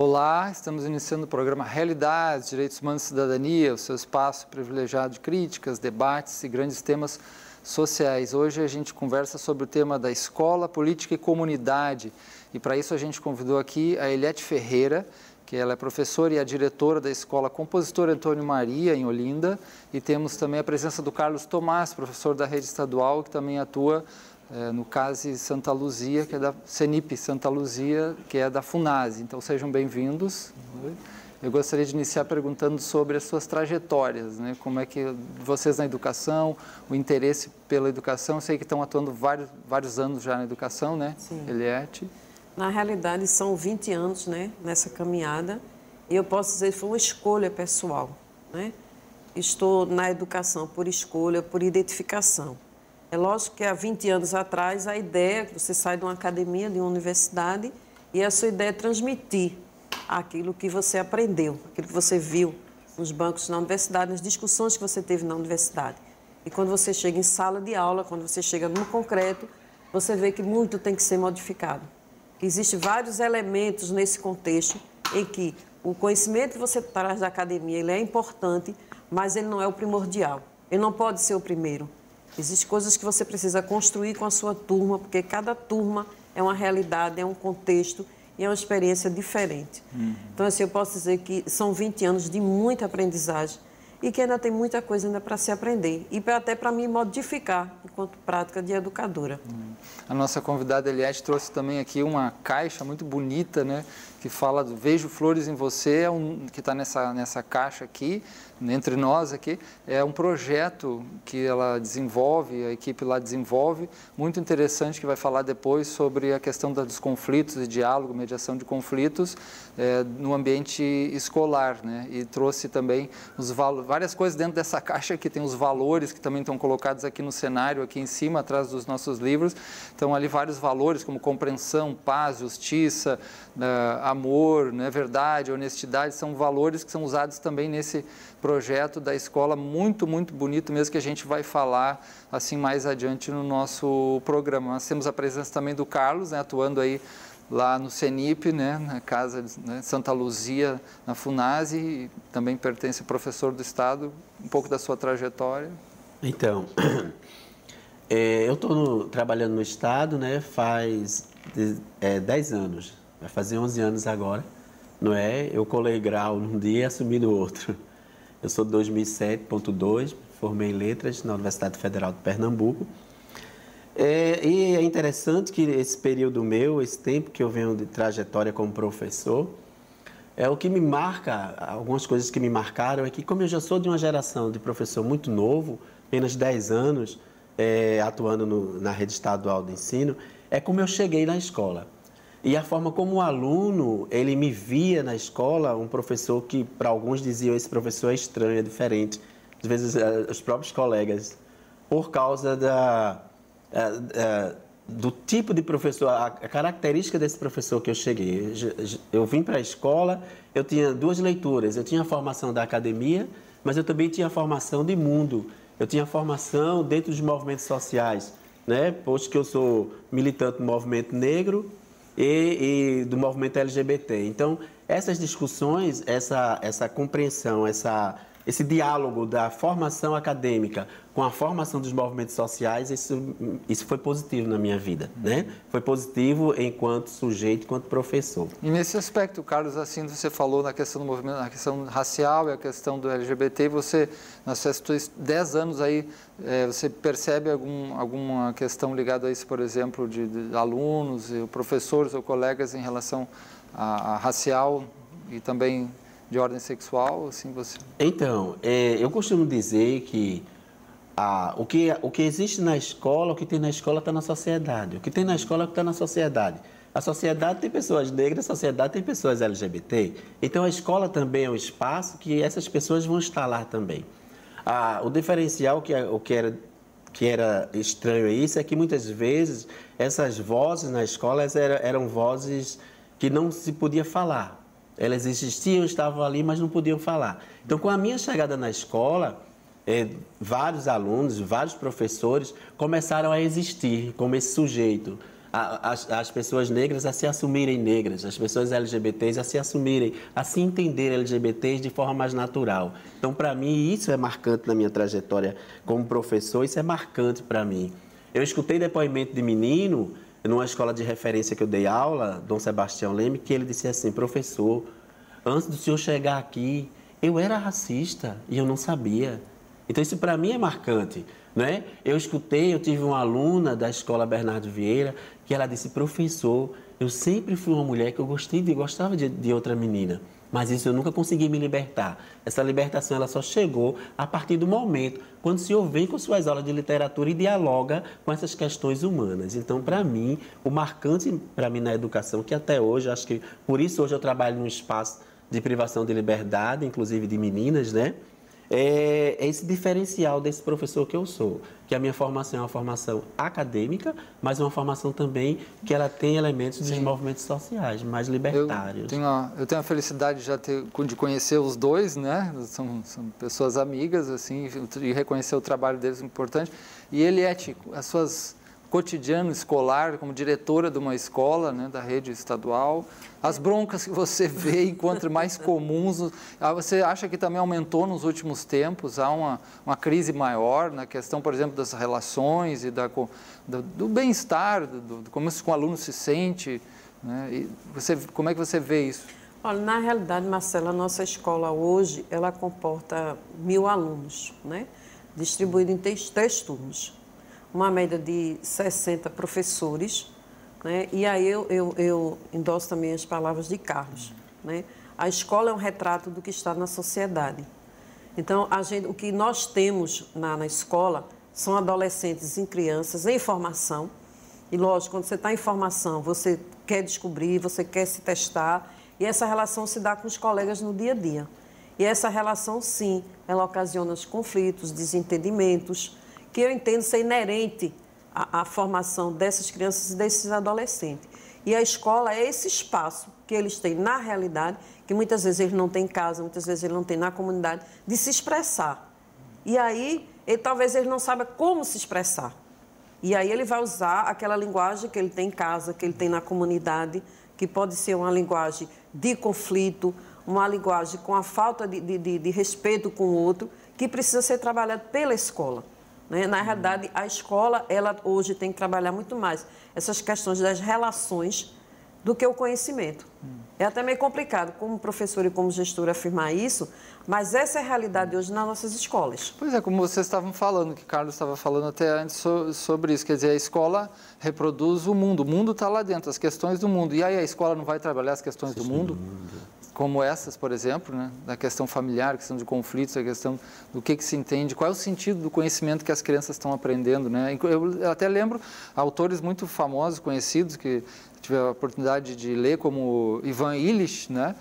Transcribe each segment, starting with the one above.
Olá, estamos iniciando o programa Realidades, Direitos Humanos e Cidadania, o seu espaço privilegiado de críticas, debates e grandes temas sociais. Hoje a gente conversa sobre o tema da escola, política e comunidade. E para isso a gente convidou aqui a Eliette Ferreira, que ela é professora e a diretora da Escola Compositor Antônio Maria, em Olinda. E temos também a presença do Carlos Tomás, professor da rede estadual, que também atua no CASE Santa Luzia, que é da CENIP Santa Luzia, que é da FUNASE. Então, sejam bem-vindos. Eu gostaria de iniciar perguntando sobre as suas trajetórias, né? Como é que vocês na educação, o interesse pela educação, eu sei que estão atuando vários anos já na educação, né? Sim. Eliette? Na realidade, são 20 anos, né, nessa caminhada, e eu posso dizer que foi uma escolha pessoal, né? Estou na educação por escolha, por identificação. É lógico que há 20 anos atrás, a ideia é que você sai de uma academia, de uma universidade, e a sua ideia é transmitir aquilo que você aprendeu, aquilo que você viu nos bancos na universidade, nas discussões que você teve na universidade. E quando você chega em sala de aula, quando você chega no concreto, você vê que muito tem que ser modificado. Existem vários elementos nesse contexto em que o conhecimento que você traz da academia ele é importante, mas ele não é o primordial. Ele não pode ser o primeiro. Existem coisas que você precisa construir com a sua turma, porque cada turma é uma realidade, é um contexto e é uma experiência diferente. Então, assim, eu posso dizer que são 20 anos de muita aprendizagem e que ainda tem muita coisa ainda para se aprender e até para me modificar enquanto prática de educadora. A nossa convidada Eliette trouxe também aqui uma caixa muito bonita, né? Que fala do Vejo Flores em Você, que está nessa caixa aqui, entre nós aqui. É um projeto que ela desenvolve, a equipe lá desenvolve, muito interessante, que vai falar depois sobre a questão dos conflitos e diálogo, mediação de conflitos no ambiente escolar, né? E trouxe também várias coisas dentro dessa caixa que tem os valores que também estão colocados aqui no cenário, aqui em cima, atrás dos nossos livros. Então, ali vários valores como compreensão, paz, justiça, amor, né, verdade, honestidade, são valores que são usados também nesse projeto da escola, muito, muito bonito mesmo, que a gente vai falar assim mais adiante no nosso programa. Nós temos a presença também do Carlos, né, atuando aí lá no CENIP, né, na Casa Santa Luzia, na FUNASE, e também pertence ao professor do Estado, um pouco da sua trajetória. Então, eu estou trabalhando no Estado, né, faz 10 anos, vai fazer 11 anos agora, não é? Eu colei grau num dia e assumi no outro. Eu sou de 2007.2, formei em Letras na Universidade Federal de Pernambuco. E é interessante que esse período meu, esse tempo que eu venho de trajetória como professor, o que me marca, algumas coisas que me marcaram é que, como eu já sou de uma geração de professor muito novo, apenas 10 anos, atuando na rede estadual de ensino, é como eu cheguei na escola. E a forma como o aluno, ele me via na escola, um professor que para alguns diziam esse professor é estranho, é diferente, às vezes os próprios colegas, por causa do tipo de professor, a característica desse professor que eu cheguei. Eu vim para a escola, eu tinha duas leituras, eu tinha a formação da academia, mas eu também tinha a formação de mundo, eu tinha a formação dentro dos movimentos sociais, né? Posto que eu sou militante do movimento negro, e do movimento LGBT. Então, essas discussões, essa compreensão, esse diálogo da formação acadêmica com a formação dos movimentos sociais, isso foi positivo na minha vida, né? Foi positivo enquanto sujeito, enquanto professor. E nesse aspecto, Carlos, assim, você falou na questão do movimento, na questão racial e a questão do LGBT, você, nas suas 10 anos aí, você percebe alguma questão ligada a isso, por exemplo, de alunos, professores ou colegas em relação a racial e também de ordem sexual, assim, você... Então, eu costumo dizer que o que existe na escola, o que tem na escola está na sociedade. O que tem na escola é o que está na sociedade. A sociedade tem pessoas negras, a sociedade tem pessoas LGBT. Então, a escola também é um espaço que essas pessoas vão estar lá também. O diferencial que era estranho a isso é que muitas vezes essas vozes na escola eram vozes que não se podia falar. Elas existiam, estavam ali, mas não podiam falar. Então, com a minha chegada na escola, vários alunos, vários professores começaram a existir como esse sujeito, as pessoas negras a se assumirem negras, as pessoas LGBTs a se assumirem, a se entender LGBTs de forma mais natural. Então, para mim, isso é marcante na minha trajetória como professor, isso é marcante para mim. Eu escutei depoimento de menino, numa escola de referência que eu dei aula, Dom Sebastião Leme, que ele disse assim: professor, antes do senhor chegar aqui, eu era racista e eu não sabia. Então, isso para mim é marcante, né? Eu tive uma aluna da escola Bernardo Vieira, que ela disse: professor, eu sempre fui uma mulher que eu gostava de outra menina, mas isso eu nunca consegui me libertar. Essa libertação ela só chegou a partir do momento quando o senhor vem com suas aulas de literatura e dialoga com essas questões humanas. Então, para mim, o marcante para mim na educação, que até hoje, acho que por isso hoje eu trabalho num espaço de privação de liberdade, inclusive de meninas, né? É esse diferencial desse professor que eu sou, que a minha formação é uma formação acadêmica, mas uma formação também que ela tem elementos dos movimentos sociais, mais libertários. Eu tenho a felicidade de conhecer os dois, né? São pessoas amigas, assim, e reconhecer o trabalho deles é importante. E Eliette, as suas cotidiano escolar, como diretora de uma escola, né, da rede estadual, as broncas que você vê, encontra mais comuns, você acha que também aumentou nos últimos tempos? Há uma crise maior na questão, por exemplo, das relações e do bem-estar, de como o aluno se sente, né? E como é que você vê isso? Olha, na realidade, Marcela, a nossa escola hoje, ela comporta 1000 alunos, né, distribuídos em 3 turnos. Uma média de 60 professores, né? E aí eu endosso também as palavras de Carlos, né? A escola é um retrato do que está na sociedade. Então, o que nós temos na escola são adolescentes e crianças em formação. E, lógico, quando você está em formação, você quer descobrir, você quer se testar, e essa relação se dá com os colegas no dia a dia. E essa relação, sim, ela ocasiona os conflitos, desentendimentos, que eu entendo ser inerente à formação dessas crianças e desses adolescentes. E a escola é esse espaço que eles têm na realidade, que muitas vezes eles não têm em casa, muitas vezes eles não têm na comunidade, de se expressar. E aí, talvez ele não saiba como se expressar. E aí ele vai usar aquela linguagem que ele tem em casa, que ele tem na comunidade, que pode ser uma linguagem de conflito, uma linguagem com a falta de respeito com o outro, que precisa ser trabalhada pela escola. Na realidade, a escola, ela hoje tem que trabalhar muito mais essas questões das relações do que o conhecimento. É até meio complicado, como professor e como gestor, afirmar isso, mas essa é a realidade hoje nas nossas escolas. Pois é, como vocês estavam falando, que Carlos estava falando até antes sobre isso, quer dizer, a escola reproduz o mundo está lá dentro, as questões do mundo. E aí a escola não vai trabalhar as questões do mundo? Como essas, por exemplo, né? Da questão familiar, a questão de conflitos, a questão do que se entende, qual é o sentido do conhecimento que as crianças estão aprendendo, né? Eu até lembro autores muito famosos, conhecidos, que tive a oportunidade de ler, como Ivan Illich, né?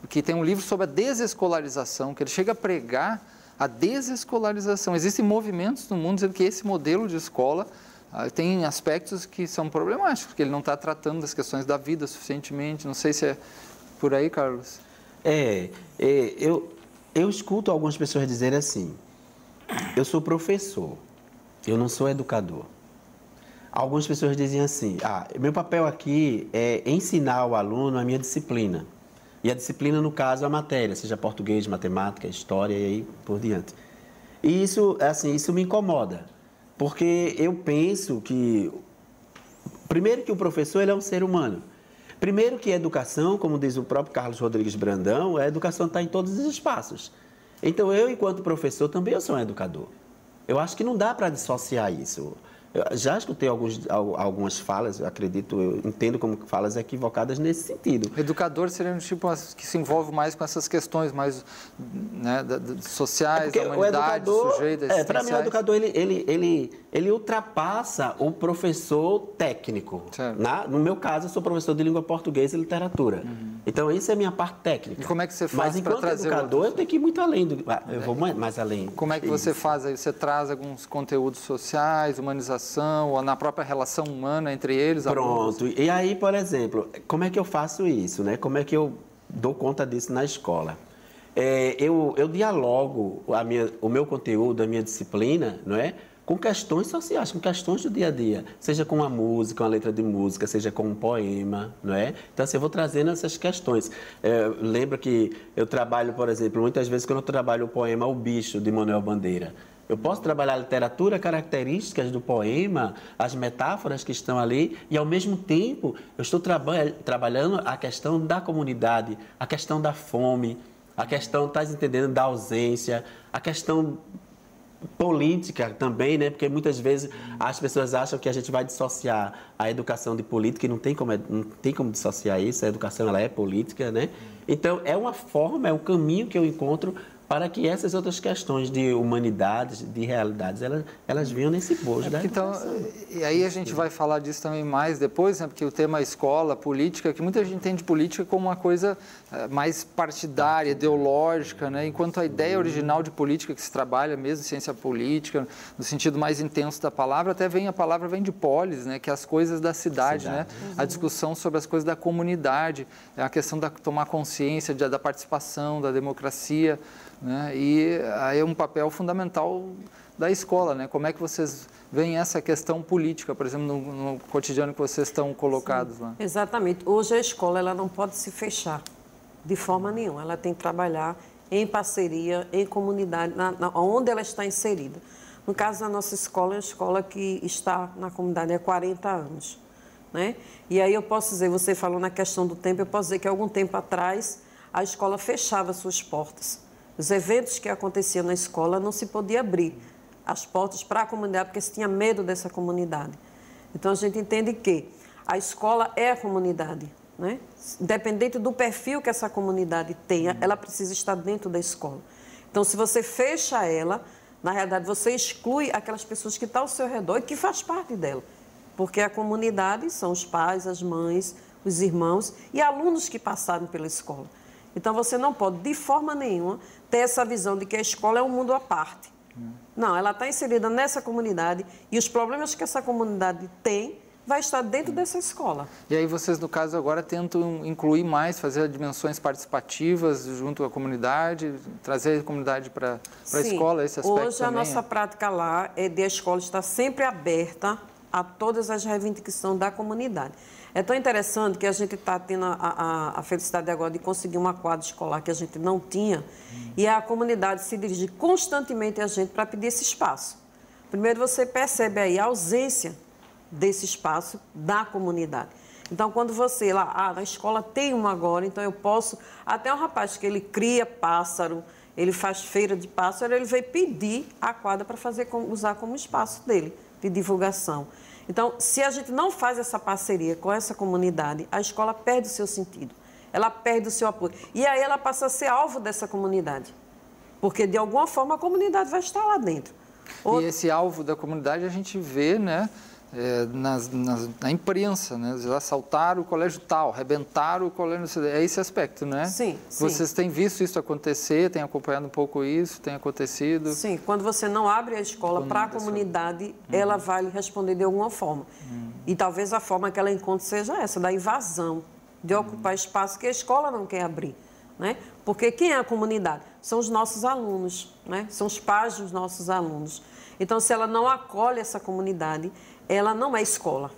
Que tem um livro sobre a desescolarização, que ele chega a pregar a desescolarização. Existem movimentos no mundo dizendo que esse modelo de escola tem aspectos que são problemáticos, porque ele não está tratando das questões da vida suficientemente. Não sei se é por aí, Carlos? Eu escuto algumas pessoas dizerem assim: eu sou professor, eu não sou educador. Algumas pessoas dizem assim: meu papel aqui é ensinar o aluno a minha disciplina. E a disciplina, no caso, a matéria, seja português, matemática, história e aí por diante. E isso me incomoda, porque eu penso que, primeiro, que o professor ele é um ser humano. Primeiro que a educação, como diz o próprio Carlos Rodrigues Brandão, a educação está em todos os espaços. Então, eu, enquanto professor, também sou um educador. Eu acho que não dá para dissociar isso. Eu já escutei algumas falas, eu entendo como falas equivocadas nesse sentido. Educador seria um tipo que se envolve mais com essas questões mais, né, sociais, da humanidade, do sujeito. Para mim, o educador ele ultrapassa o professor técnico. No meu caso, eu sou professor de língua portuguesa e literatura. Então, isso é a minha parte técnica. E como é que você faz para trazer... Mas enquanto educador, eu tenho que ir muito além. Eu vou mais além. Como é que você faz aí? Você traz alguns conteúdos sociais, humanização, ou na própria relação humana entre eles? Pronto. E aí, por exemplo, como é que eu faço isso, né? Como é que eu dou conta disso na escola? Eu dialogo o meu conteúdo, a minha disciplina, não é? com questões sociais, com questões do dia a dia, seja com uma música, uma letra de música, seja com um poema, não é? Então, assim, eu vou trazendo essas questões. Lembra que eu trabalho, por exemplo, muitas vezes quando eu trabalho o poema O Bicho, de Manuel Bandeira, eu posso trabalhar a literatura, características do poema, as metáforas que estão ali, e ao mesmo tempo eu estou trabalhando a questão da comunidade, a questão da fome, a questão, está entendendo, da ausência, a questão política também, né? Porque muitas vezes as pessoas acham que a gente vai dissociar a educação de política e não tem como dissociar isso. A educação, ela é política, né? Então, é uma forma, é um caminho que eu encontro para que essas outras questões de humanidades, de realidades, elas venham nesse bojo da educação. Então, e aí a gente vai falar disso também mais depois, né? Porque o tema é escola, política, que muita gente entende política como uma coisa mais partidária, ideológica, né? Enquanto a ideia original de política que se trabalha mesmo, ciência política, no sentido mais intenso da palavra, a palavra vem de polis, né? Que é as coisas da cidade, né? A discussão sobre as coisas da comunidade, a questão da tomar consciência da participação, da democracia, né? E aí é um papel fundamental da escola, né? Como é que vocês veem essa questão política, por exemplo, no cotidiano que vocês estão colocados lá? Exatamente. Hoje a escola ela não pode se fechar de forma nenhuma. Ela tem que trabalhar em parceria, em comunidade, onde ela está inserida. No caso da nossa escola, é uma escola que está na comunidade há 40 anos, né? E aí eu posso dizer, você falou na questão do tempo, eu posso dizer que algum tempo atrás a escola fechava suas portas. Os eventos que aconteciam na escola não se podia abrir as portas para a comunidade, porque se tinha medo dessa comunidade. Então, a gente entende que a escola é a comunidade, né? Independente do perfil que essa comunidade tenha, ela precisa estar dentro da escola. Então, se você fecha ela, na realidade, você exclui aquelas pessoas que estão ao seu redor e que faz parte dela. Porque a comunidade são os pais, as mães, os irmãos e alunos que passaram pela escola. Então, você não pode, de forma nenhuma, ter essa visão de que a escola é um mundo à parte. Não, ela está inserida nessa comunidade e os problemas que essa comunidade tem vai estar dentro dessa escola. E aí vocês, no caso, agora tentam incluir mais, fazer dimensões participativas junto à comunidade, trazer a comunidade para a escola, esse aspecto hoje a nossa prática lá é de a escola estar sempre aberta a todas as reivindicações da comunidade. É tão interessante que a gente está tendo a felicidade agora de conseguir uma quadra escolar que a gente não tinha e a comunidade se dirige constantemente a gente para pedir esse espaço. Primeiro, você percebe aí a ausência desse espaço da comunidade. Então, quando você lá, na escola tem uma agora, então eu posso... Até um rapaz que ele cria pássaro, ele faz feira de pássaro, ele veio pedir a quadra para usar como espaço dele, de divulgação. Então, se a gente não faz essa parceria com essa comunidade, a escola perde o seu sentido, ela perde o seu apoio. E aí ela passa a ser alvo dessa comunidade, porque de alguma forma a comunidade vai estar lá dentro. E esse alvo da comunidade a gente vê, né, na imprensa, né? Eles assaltaram o colégio tal, arrebentaram o colégio... É esse aspecto, né? Sim, sim. Vocês têm visto isso acontecer, têm acompanhado um pouco isso, tem acontecido? Sim, quando você não abre a escola para a comunidade, ela vai lhe responder de alguma forma. E talvez a forma que ela encontre seja essa, da invasão, de ocupar espaço que a escola não quer abrir, né? Porque quem é a comunidade? São os nossos alunos, né? São os pais dos nossos alunos. Então, se ela não acolhe essa comunidade, ela não é escola.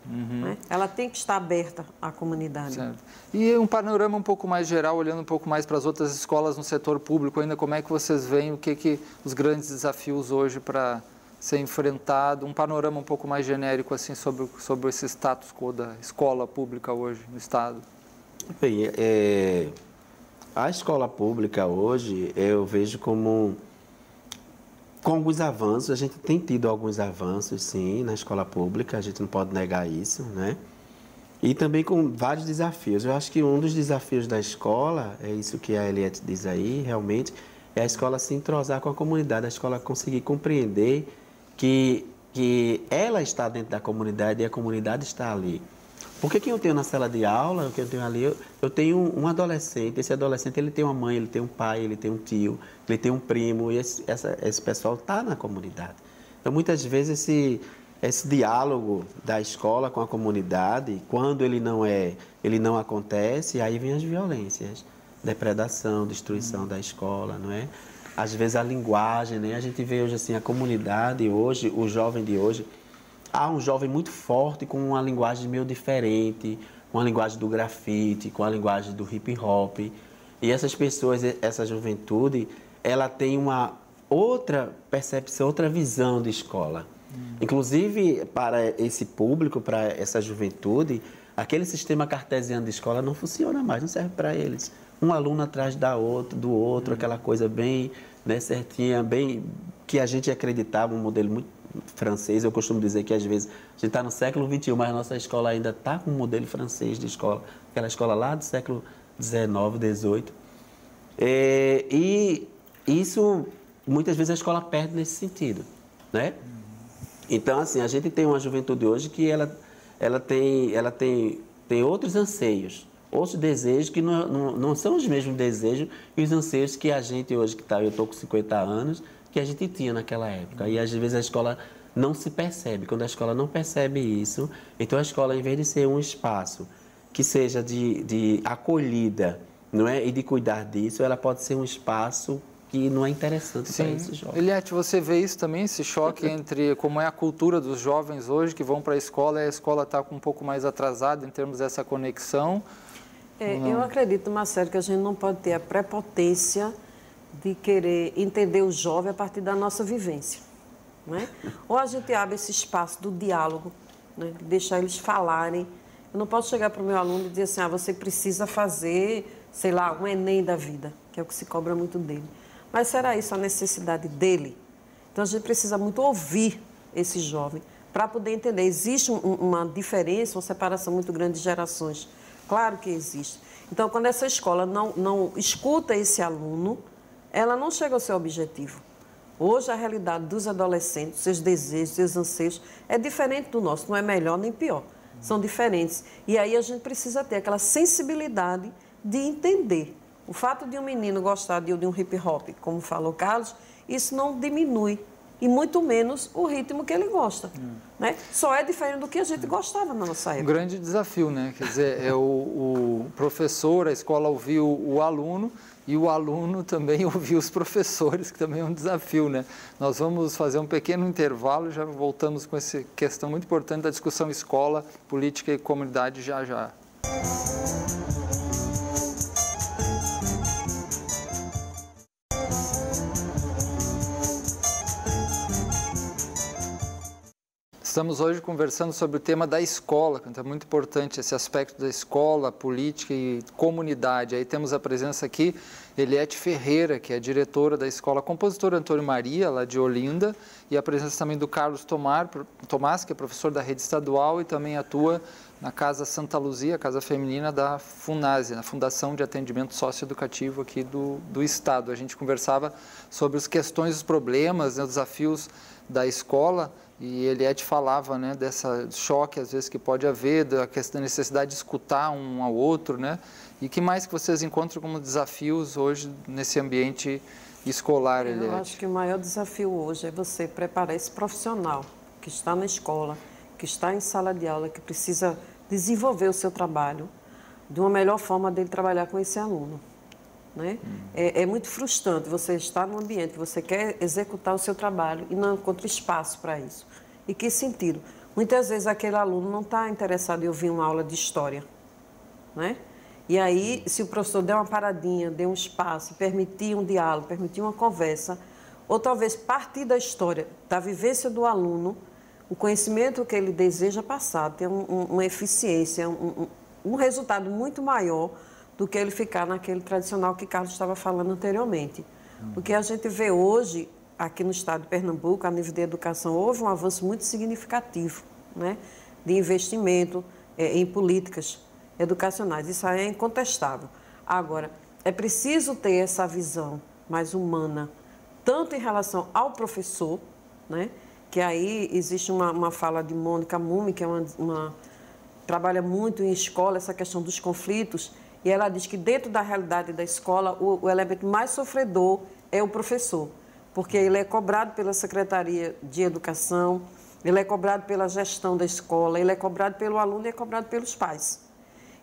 Né? Ela tem que estar aberta à comunidade. Certo. E um panorama um pouco mais geral, olhando um pouco mais para as outras escolas no setor público, ainda como é que vocês veem, o que os grandes desafios hoje para ser enfrentado, um panorama um pouco mais genérico assim sobre esse status quo da escola pública hoje no Estado? Bem, a escola pública hoje eu vejo como... Com alguns avanços, a gente tem tido alguns avanços, sim, na escola pública, a gente não pode negar isso, né? E também com vários desafios. Eu acho que um dos desafios da escola, é isso que a Eliette diz aí, realmente, é a escola se entrosar com a comunidade, a escola conseguir compreender que ela está dentro da comunidade e a comunidade está ali. Porque quem eu tenho na sala de aula, o que eu tenho ali, eu tenho um adolescente. Esse adolescente, ele tem uma mãe, ele tem um pai, ele tem um tio, ele tem um primo, e esse pessoal está na comunidade. Então, muitas vezes, esse diálogo da escola com a comunidade, quando ele não acontece, aí vem as violências, depredação, destruição da escola, não é? às vezes a linguagem, né? A gente vê hoje assim a comunidade hoje, o jovem de hoje, há um jovem muito forte com uma linguagem meio diferente, com a linguagem do grafite, com a linguagem do hip hop. E essas pessoas, essa juventude, ela tem uma outra percepção, outra visão de escola. Inclusive, para esse público, para essa juventude, aquele sistema cartesiano de escola não funciona mais, não serve para eles. Um aluno atrás do outro, aquela coisa bem, né, certinha, bem que a gente acreditava, um modelo muito francês. Eu costumo dizer que às vezes a gente está no século XXI, mas a nossa escola ainda está com um modelo francês de escola, aquela escola lá do século XIX, XVIII. E isso, muitas vezes a escola perde nesse sentido, né? Então, assim, a gente tem uma juventude hoje que ela tem outros anseios, outros desejos que não são os mesmos desejos e os anseios que a gente hoje, eu estou com 50 anos, que a gente tinha naquela época. E às vezes a escola não se percebe. Quando a escola não percebe isso, então a escola, em vez de ser um espaço que seja de acolhida, não é, e de cuidar disso, ela pode ser um espaço que não é interessante para esses jovens. Eliette, você vê isso também, esse choque entre como é a cultura dos jovens hoje que vão para a escola e a escola está um pouco mais atrasada em termos dessa conexão? Eu acredito, Marcelo, que a gente não pode ter a prepotência de querer entender o jovem a partir da nossa vivência, né? Ou a gente abre esse espaço do diálogo, né? De deixar eles falarem. Eu não posso chegar para o meu aluno e dizer assim, você precisa fazer, sei lá, um Enem da vida, que é o que se cobra muito dele. Mas será isso a necessidade dele? Então, a gente precisa muito ouvir esse jovem para poder entender. Existe uma diferença, uma separação muito grande de gerações. Claro que existe. Então, quando essa escola não escuta esse aluno, ela não chega ao seu objetivo. Hoje, a realidade dos adolescentes, seus desejos, seus anseios, é diferente do nosso. Não é melhor nem pior. São diferentes. E aí, a gente precisa ter aquela sensibilidade de entender. O fato de um menino gostar de um hip hop, como falou Carlos, isso não diminui, e muito menos o ritmo que ele gosta. Né? Só é diferente do que a gente gostava na nossa época. Um grande desafio, né? Quer dizer, o professor, a escola ouviu o aluno e o aluno também ouviu os professores, que também é um desafio, né? Nós vamos fazer um pequeno intervalo e já voltamos com essa questão muito importante da discussão escola, política e comunidade já. Estamos hoje conversando sobre o tema da escola, que é muito importante esse aspecto da escola, política e comunidade. Aí temos a presença aqui, Eliette Ferreira, que é diretora da escola Compositor Antônio Maria, lá de Olinda, e a presença também do Carlos Tomás, que é professor da rede estadual e também atua na Casa Santa Luzia, a Casa Feminina da FUNASE, na Fundação de Atendimento Socioeducativo aqui do Estado. A gente conversava sobre as questões, os problemas, né, os desafios da escola. E Eliette falava, né, dessa choque, às vezes, que pode haver, da questão da necessidade de escutar um ao outro, né? E que mais que vocês encontram como desafios hoje nesse ambiente escolar, Eliette? Eu acho que o maior desafio hoje é você preparar esse profissional que está na escola, que está em sala de aula, que precisa desenvolver o seu trabalho de uma melhor forma dele trabalhar com esse aluno. Né? É muito frustrante você estar num ambiente que você quer executar o seu trabalho e não encontra espaço para isso. E que sentido? Muitas vezes aquele aluno não está interessado em ouvir uma aula de história. Né? E aí, se o professor der uma paradinha, der um espaço, permitir um diálogo, permitir uma conversa, ou talvez partir da história, da vivência do aluno, o conhecimento que ele deseja passar, ter uma eficiência, um resultado muito maior do que ele ficar naquele tradicional que Carlos estava falando anteriormente. O que a gente vê hoje, aqui no estado de Pernambuco, a nível de educação, houve um avanço muito significativo, né, de investimento em políticas educacionais. Isso aí é incontestável. Agora, é preciso ter essa visão mais humana, tanto em relação ao professor, né, que aí existe uma fala de Mônica Mumi, que é trabalha muito em escola essa questão dos conflitos. E ela diz que dentro da realidade da escola, o elemento mais sofredor é o professor, porque ele é cobrado pela Secretaria de Educação, ele é cobrado pela gestão da escola, ele é cobrado pelo aluno e é cobrado pelos pais.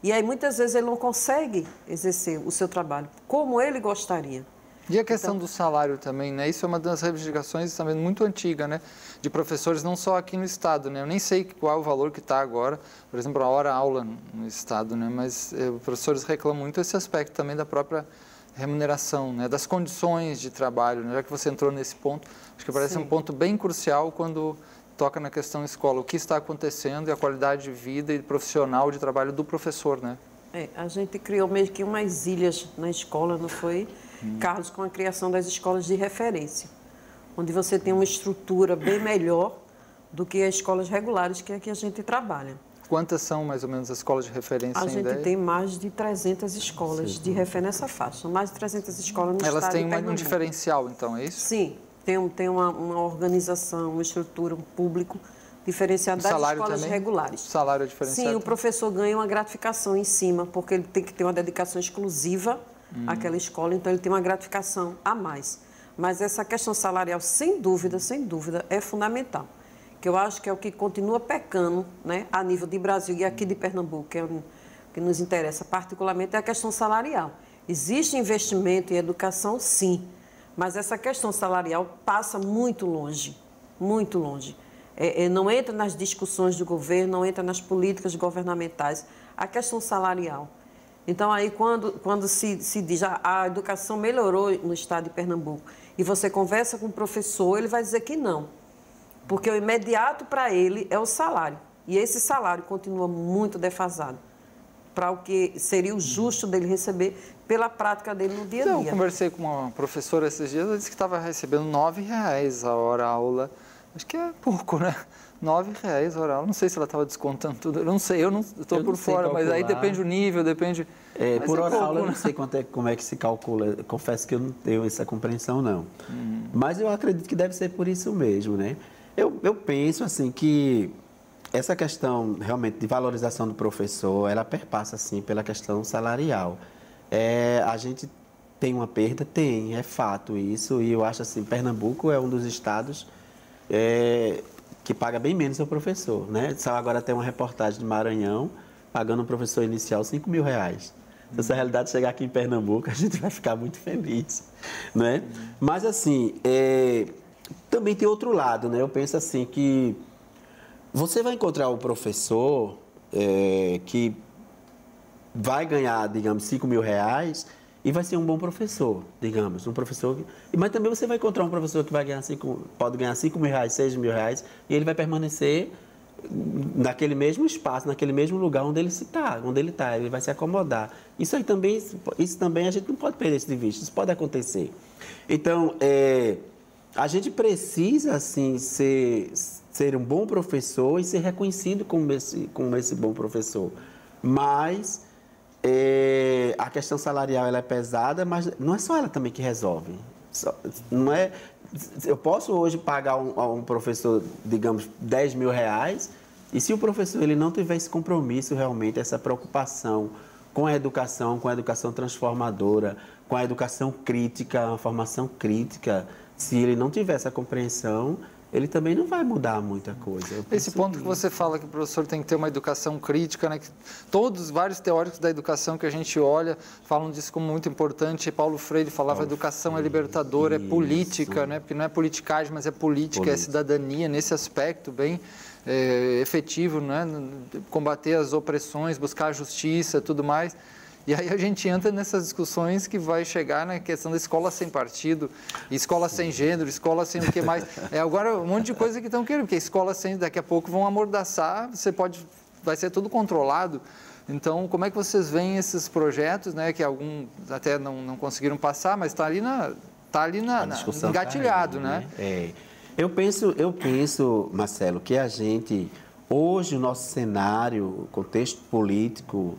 E aí, muitas vezes, ele não consegue exercer o seu trabalho como ele gostaria. E a questão do salário também, né? Isso é uma das reivindicações também muito antiga, né? De professores, não só aqui no Estado, né? Eu nem sei qual é o valor que está agora, por exemplo, a hora-aula no Estado, né? Mas os professores reclamam muito esse aspecto também da própria remuneração, né? Das condições de trabalho, né? Já que você entrou nesse ponto, acho que parece um ponto bem crucial quando toca na questão escola, o que está acontecendo e a qualidade de vida e profissional de trabalho do professor, né? A gente criou meio que umas ilhas na escola, não foi, Carlos, com a criação das escolas de referência, onde você tem uma estrutura bem melhor do que as escolas regulares que aqui a gente trabalha. Quantas são, mais ou menos, as escolas de referência? A gente tem mais de 300 escolas de referência nessa faixa, mais de 300 escolas no estado de Pernambuco. Elas têm um diferencial, então, é isso? Sim, tem uma organização, uma estrutura, um público diferenciado das escolas também? regulares. O salário é diferenciado? Sim, o professor ganha uma gratificação em cima, porque ele tem que ter uma dedicação exclusiva àquela escola, então ele tem uma gratificação a mais. Mas essa questão salarial, sem dúvida, é fundamental. Que eu acho que é o que continua pecando, né, a nível de Brasil e aqui de Pernambuco, que é o que nos interessa particularmente, é a questão salarial. Existe investimento em educação, sim, mas essa questão salarial passa muito longe, muito longe. Não entra nas discussões do governo, não entra nas políticas governamentais, a questão salarial. Então, aí, quando se diz a educação melhorou no estado de Pernambuco e você conversa com o professor, ele vai dizer que não, porque o imediato para ele é o salário. E esse salário continua muito defasado para o que seria o justo dele receber pela prática dele no dia a dia. Eu conversei com uma professora esses dias, ela disse que estava recebendo R$9 a hora aula. Acho que é pouco, né? R$9 a hora aula. Não sei se ela estava descontando tudo. Eu não sei, eu não estou por fora, calcular. Mas aí depende do nível, depende... Por hora aula eu não sei como é que se calcula. Confesso que eu não tenho essa compreensão, não. Mas eu acredito que deve ser por isso mesmo, né? Eu penso, assim, que essa questão, realmente, de valorização do professor, ela perpassa, assim, pela questão salarial. A gente tem uma perda? Tem, é fato isso. E eu acho, assim, Pernambuco é um dos estados que paga bem menos o professor, né? Só agora tem uma reportagem de Maranhão, pagando um professor inicial R$5.000. Se essa realidade chegar aqui em Pernambuco, a gente vai ficar muito feliz, né? Mas, assim, também tem outro lado, né? Eu penso assim que você vai encontrar um professor que vai ganhar, digamos, R$5.000 e vai ser um bom professor, digamos, um professor. Mas também você vai encontrar um professor que vai ganhar pode ganhar R$5.000, R$6.000 e ele vai permanecer naquele mesmo espaço, naquele mesmo lugar onde ele está, ele vai se acomodar. Isso também a gente não pode perder isso de vista, isso pode acontecer. Então, a gente precisa, assim, ser um bom professor e ser reconhecido como esse bom professor. Mas a questão salarial ela é pesada, mas não é só ela também que resolve. Não é, eu posso hoje pagar a um professor, digamos, R$10.000, e se o professor ele não tiver esse compromisso, realmente, essa preocupação com a educação transformadora, com a educação crítica, a formação crítica, se ele não tiver essa compreensão, ele também não vai mudar muita coisa. Esse ponto que você fala que o professor tem que ter uma educação crítica, né? Que vários teóricos da educação que a gente olha falam disso como muito importante. Paulo Freire falava que a educação é libertadora, é política, né? Porque não é politicagem, mas é política, é cidadania nesse aspecto bem efetivo, né? Combater as opressões, buscar a justiça, tudo mais. E aí a gente entra nessas discussões que vai chegar na questão da escola sem partido, escola sem gênero, escola sem o que mais. Agora um monte de coisa que estão querendo, porque escola sem, daqui a pouco vão amordaçar, vai ser tudo controlado. Então, como é que vocês veem esses projetos, né, que alguns até não conseguiram passar, mas está ali engatilhado, né? Eu penso, Marcelo, que a gente, hoje, o nosso cenário, o contexto político,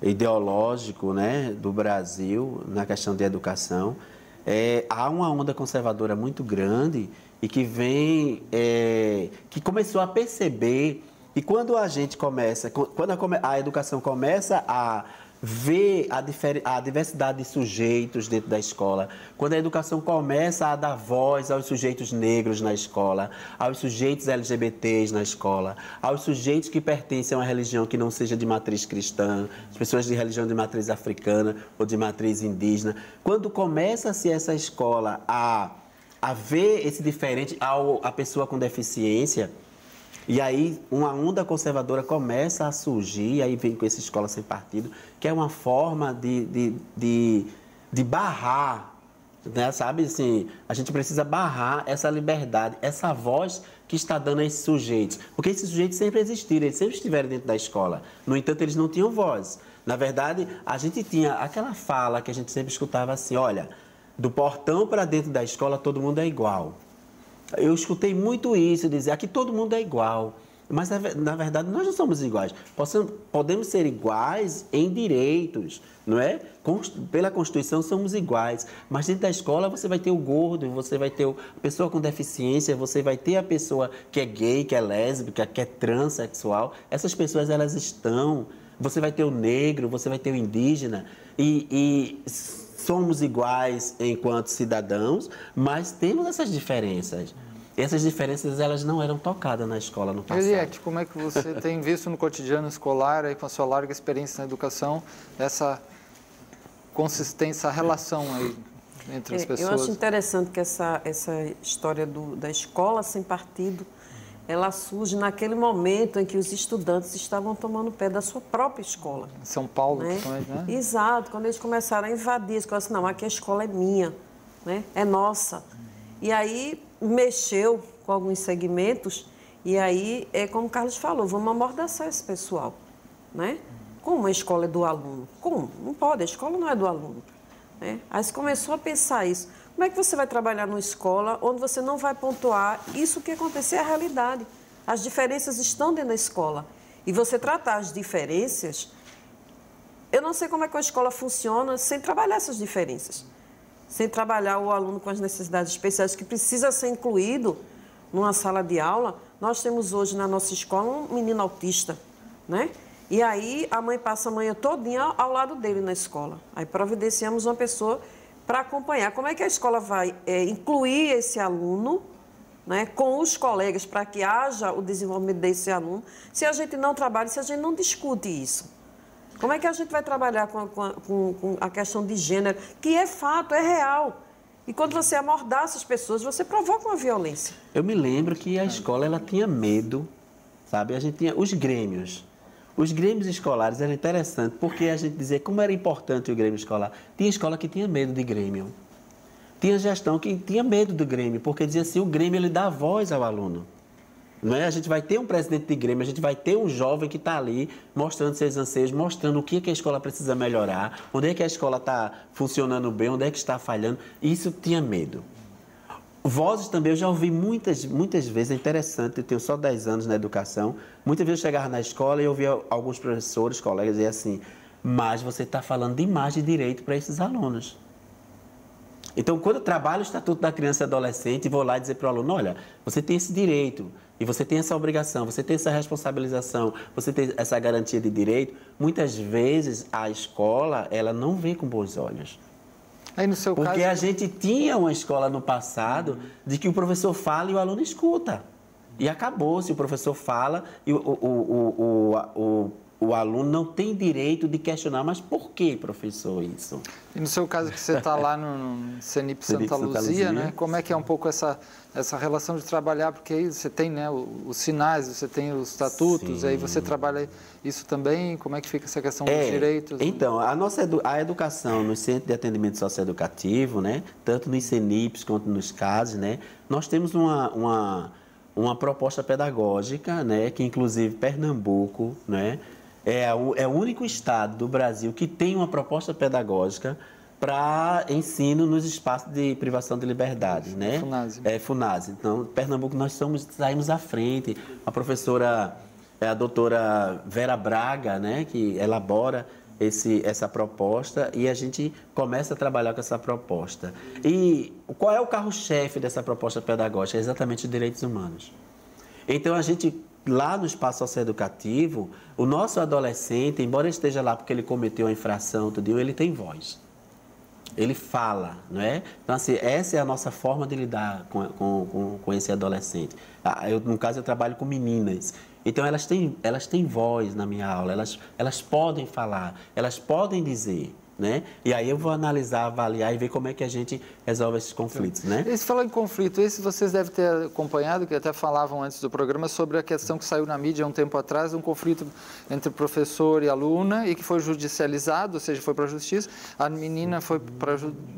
ideológico, né, do Brasil na questão de educação, há uma onda conservadora muito grande e que que começou a perceber, e quando a gente quando a educação começa a ver a diversidade de sujeitos dentro da escola, quando a educação começa a dar voz aos sujeitos negros na escola, aos sujeitos LGBTs na escola, aos sujeitos que pertencem a uma religião que não seja de matriz cristã, as pessoas de religião de matriz africana ou de matriz indígena, quando começa-se essa escola a ver esse diferente, a pessoa com deficiência, e aí uma onda conservadora começa a surgir, e aí vem com essa escola sem partido, que é uma forma de barrar, né? Sabe, assim, a gente precisa barrar essa liberdade, essa voz que está dando a esses sujeitos. Porque esses sujeitos sempre existiram, eles sempre estiveram dentro da escola. No entanto, eles não tinham voz. Na verdade, a gente tinha aquela fala que a gente sempre escutava assim, olha, do portão para dentro da escola todo mundo é igual. Eu escutei muito isso, dizer aqui todo mundo é igual. Mas, na verdade, nós não somos iguais. Podemos ser iguais em direitos, não é? Pela Constituição, somos iguais. Mas dentro da escola, você vai ter o gordo, você vai ter a pessoa com deficiência, você vai ter a pessoa que é gay, que é lésbica, que é transexual. Essas pessoas, elas estão... Você vai ter o negro, você vai ter o indígena. E somos iguais enquanto cidadãos, mas temos essas diferenças. Essas diferenças, elas não eram tocadas na escola no passado. Eliette, como é que você tem visto no cotidiano escolar, aí, com a sua larga experiência na educação, essa consistência, a relação aí entre as pessoas? Eu acho interessante que essa história da escola sem partido, ela surge naquele momento em que os estudantes estavam tomando pé da sua própria escola. Em São Paulo, né? né? Exato, quando eles começaram a invadir, eles falaram assim, não, aqui a escola é minha, né? É nossa. E aí mexeu com alguns segmentos e aí, como o Carlos falou, vamos amordaçar esse pessoal, né? Como a escola é do aluno? Como? Não pode, a escola não é do aluno. Né? Aí você começou a pensar isso. Como é que você vai trabalhar numa escola onde você não vai pontuar isso que acontecer é a realidade? As diferenças estão dentro da escola. E você tratar as diferenças... Eu não sei como é que a escola funciona sem trabalhar essas diferenças. Sem trabalhar o aluno com as necessidades especiais que precisa ser incluído numa sala de aula. Nós temos hoje na nossa escola um menino autista, né? E aí a mãe passa a manhã todinha ao lado dele na escola. Aí providenciamos uma pessoa para acompanhar. Como é que a escola vai incluir esse aluno, né, com os colegas para que haja o desenvolvimento desse aluno, se a gente não trabalha, se a gente não discute isso? Como é que a gente vai trabalhar com a questão de gênero, que é fato, é real? E quando você amordaça as pessoas, você provoca uma violência. Eu me lembro que a escola ela tinha medo, sabe? A gente tinha os grêmios. Os grêmios escolares eram interessantes, porque a gente dizia como era importante o grêmio escolar. Tinha escola que tinha medo de grêmio. Tinha gestão que tinha medo do grêmio, porque dizia assim, o grêmio ele dá voz ao aluno. Não é? A gente vai ter um presidente de grêmio, a gente vai ter um jovem que está ali mostrando seus anseios, mostrando o que a escola precisa melhorar, onde é que a escola está funcionando bem, onde é que está falhando. Isso tinha medo. Vozes também, eu já ouvi muitas vezes, é interessante, eu tenho só 10 anos na educação, muitas vezes eu chegava na escola e eu ouvia alguns professores, colegas, dizer assim, mas você está falando demais de direito para esses alunos. Então, quando eu trabalho o Estatuto da Criança e Adolescente, vou lá dizer para o aluno, olha, você tem esse direito, e você tem essa obrigação, você tem essa responsabilização, você tem essa garantia de direito, muitas vezes a escola, ela não vê com bons olhos. Aí no seu Porque caso... a gente tinha uma escola no passado de que o professor fala e o aluno escuta. E acabou, se o professor fala e o aluno não tem direito de questionar, mas por que, professor, isso? E no seu caso que você está lá no CENIP Santa Luzia, né? Como é que é um pouco essa relação de trabalhar? Porque aí você tem, né, os sinais, você tem os estatutos, Sim. aí você trabalha isso também, como é que fica essa questão dos direitos? Então, a educação no Centro de Atendimento Socioeducativo, né, tanto nos CENIPs quanto nos CASs, né, nós temos uma proposta pedagógica, né, que inclusive Pernambuco, né, é o único estado do Brasil que tem uma proposta pedagógica para ensino nos espaços de privação de liberdade, né? FUNASE. FUNASE. Então, Pernambuco, nós saímos à frente. A professora, a doutora Vera Braga, né, que elabora essa proposta e a gente começa a trabalhar com essa proposta. E qual é o carro-chefe dessa proposta pedagógica? É exatamente os direitos humanos. Então, a gente lá no espaço socioeducativo, o nosso adolescente, embora ele esteja lá porque ele cometeu a infração, tudo, ele tem voz. Ele fala, não é? Então, assim, essa é a nossa forma de lidar com esse adolescente. No caso, eu trabalho com meninas. Então, elas têm voz na minha aula, elas podem falar, elas podem dizer. Né? E aí eu vou analisar, avaliar e ver como é que a gente resolve esses conflitos, né? Esse falando em conflito, esse vocês devem ter acompanhado, que até falavam antes do programa, sobre a questão que saiu na mídia há um tempo atrás, um conflito entre professor e aluna e que foi judicializado, ou seja, foi para a justiça. A menina foi para,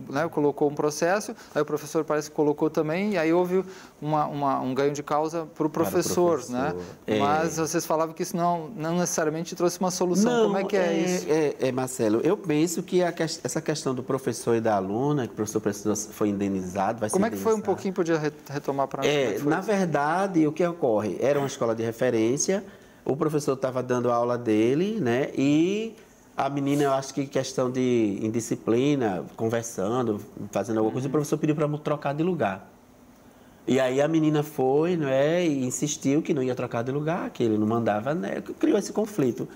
né, colocou um processo, aí o professor parece que colocou também, e aí houve um ganho de causa para o professor, né? Mas vocês falavam que isso não necessariamente trouxe uma solução. Não, como é que é isso? Marcelo, eu penso que essa questão do professor e da aluna, que o professor foi indenizado, vai ser Como é que foi um indenizado. pouquinho, podia retomar para nós? Na verdade, o que ocorre? Era uma escola de referência, o professor estava dando a aula dele, né? E a menina, eu acho que questão de indisciplina, conversando, fazendo alguma coisa, o professor pediu para trocar de lugar. E aí a menina foi, não é? E insistiu que não ia trocar de lugar, que ele não mandava, né? Criou esse conflito.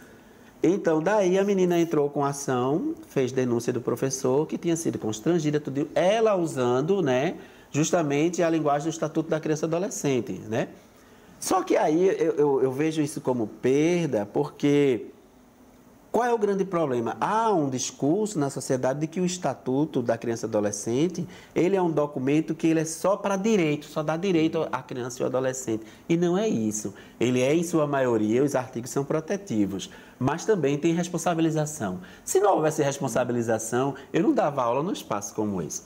Então, daí a menina entrou com ação, fez denúncia do professor, que tinha sido constrangida, tudo, ela usando, né, justamente a linguagem do Estatuto da Criança e Adolescente, né? Só que aí eu vejo isso como perda, porque qual é o grande problema? Há um discurso na sociedade de que o Estatuto da Criança e Adolescente, ele é um documento que ele é só para direito, só dá direito à criança e ao adolescente. E não é isso. Ele é, em sua maioria, os artigos são protetivos, mas também tem responsabilização. Se não houvesse responsabilização, eu não dava aula num espaço como esse.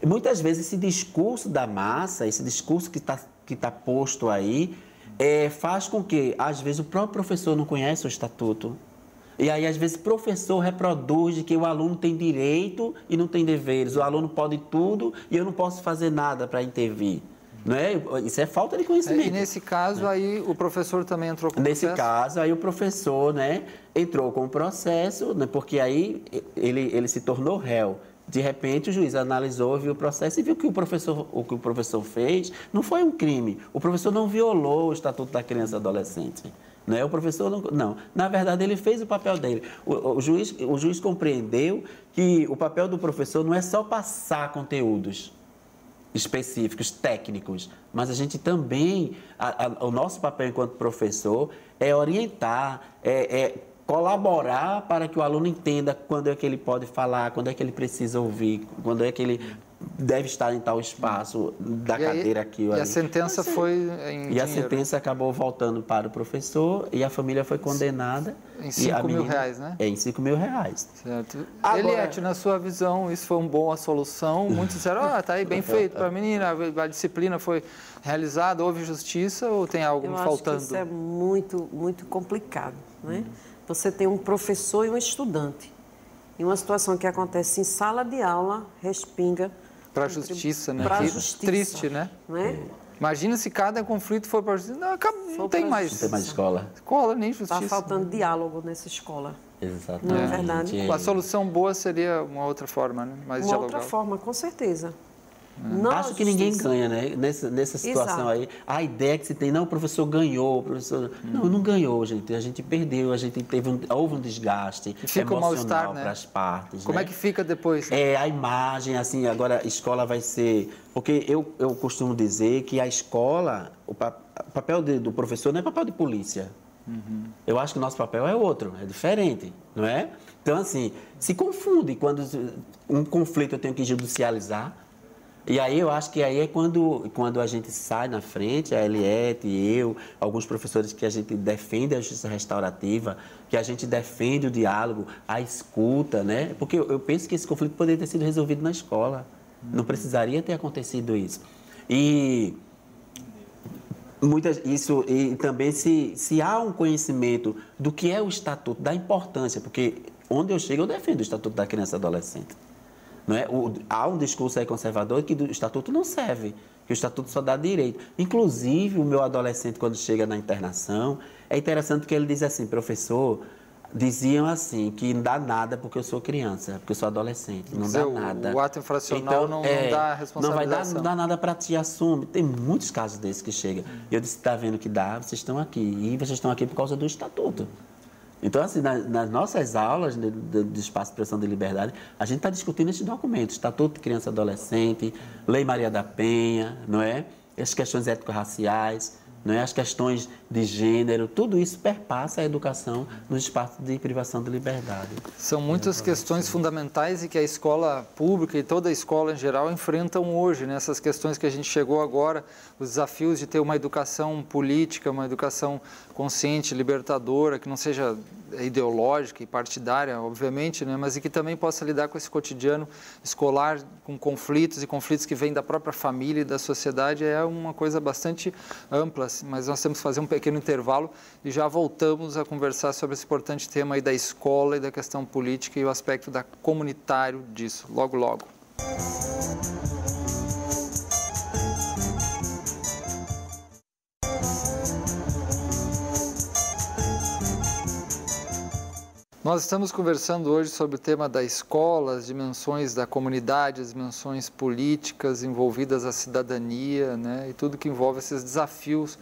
E muitas vezes esse discurso da massa, esse discurso que tá posto aí, faz com que, às vezes, o próprio professor não conhece o Estatuto. E aí, às vezes, o professor reproduz de que o aluno tem direito e não tem deveres. O aluno pode tudo e eu não posso fazer nada para intervir. Não é? Isso é falta de conhecimento. E nesse caso, aí, o professor também entrou com o processo? Nesse caso, aí o professor, né, entrou com o processo, né, porque aí ele se tornou réu. De repente, o juiz analisou, viu o processo e viu que o que o professor fez não foi um crime. O professor não violou o Estatuto da Criança e Adolescente. Né? O professor não. Na verdade, ele fez o papel dele. O juiz compreendeu que o papel do professor não é só passar conteúdos específicos, técnicos, mas a gente também, o nosso papel enquanto professor é orientar, colaborar para que o aluno entenda quando é que ele pode falar, quando é que ele precisa ouvir, quando é que ele deve estar em tal espaço da cadeira aqui ou ali. E a sentença foi em dinheiro? E a sentença acabou voltando para o professor e a família foi condenada. Em 5 mil reais, né? Em 5 mil reais. Certo. Agora... Eliette, na sua visão, isso foi uma boa solução? Muitos disseram, tá aí bem feito para a menina, a disciplina foi realizada, houve justiça ou tem algo faltando? Eu acho que isso é muito, muito complicado, né? Você tem um professor e um estudante. E uma situação que acontece em sala de aula, respinga... Para a justiça, né? Para a que justiça. Triste, né? Imagina se cada conflito for para a justiça. Não tem mais. Não tem mais escola. Escola, nem justiça. Está faltando diálogo nessa escola. Exatamente. Não é verdade? A solução boa seria uma outra forma, né? Mais uma dialogal. outra forma, com certeza. Acho que ninguém ganha, né? Nessa situação. Exato. Aí, a ideia que se tem, não, o professor ganhou, o professor... Não ganhou, gente. A gente perdeu, houve um desgaste emocional para as partes. Como é que fica depois? A imagem, assim, agora a escola vai ser... Porque eu costumo dizer que a escola, o papel do professor não é papel de polícia. Eu acho que o nosso papel é outro, é diferente, não é? Então, assim, se confunde quando um conflito eu tenho que judicializar. E aí eu acho que aí é quando a gente sai na frente, a Eliette e eu, alguns professores que a gente defende a justiça restaurativa, que a gente defende o diálogo, a escuta, né? Porque eu penso que esse conflito poderia ter sido resolvido na escola. Não precisaria ter acontecido isso. E também se há um conhecimento do que é o Estatuto, da importância, porque onde eu chego eu defendo o Estatuto da Criança e Adolescente. Não é? Há um discurso aí conservador que o Estatuto não serve, que o Estatuto só dá direito. Inclusive, o meu adolescente, quando chega na internação, é interessante que ele diz assim, professor, diziam assim, que não dá nada porque eu sou criança, porque eu sou adolescente, não dá nada. O ato infracional então, não dá responsabilização. Não dá nada para ti, assume. Tem muitos casos desses que chegam. E eu disse, está vendo que dá, vocês estão aqui. E vocês estão aqui por causa do estatuto. Então, assim, nas nossas aulas de Espaço de Expressão de Liberdade, a gente está discutindo esses documentos, Estatuto de Criança e Adolescente, Lei Maria da Penha, não é? As questões étnico-raciais, não é? As questões de gênero, tudo isso perpassa a educação nos espaços de privação de liberdade. São muitas questões fundamentais e que a escola pública e toda a escola em geral enfrentam hoje, né? Essas questões que a gente chegou agora, os desafios de ter uma educação política, uma educação consciente, libertadora, que não seja ideológica e partidária, obviamente, né? Mas e que também possa lidar com esse cotidiano escolar, com conflitos e conflitos que vêm da própria família e da sociedade, é uma coisa bastante ampla, assim, mas nós temos que fazer um pequeno intervalo e já voltamos a conversar sobre esse importante tema aí da escola e da questão política e o aspecto comunitário disso, logo, logo. Nós estamos conversando hoje sobre o tema da escola, as dimensões da comunidade, as dimensões políticas envolvidas à cidadania, né, e tudo que envolve esses desafios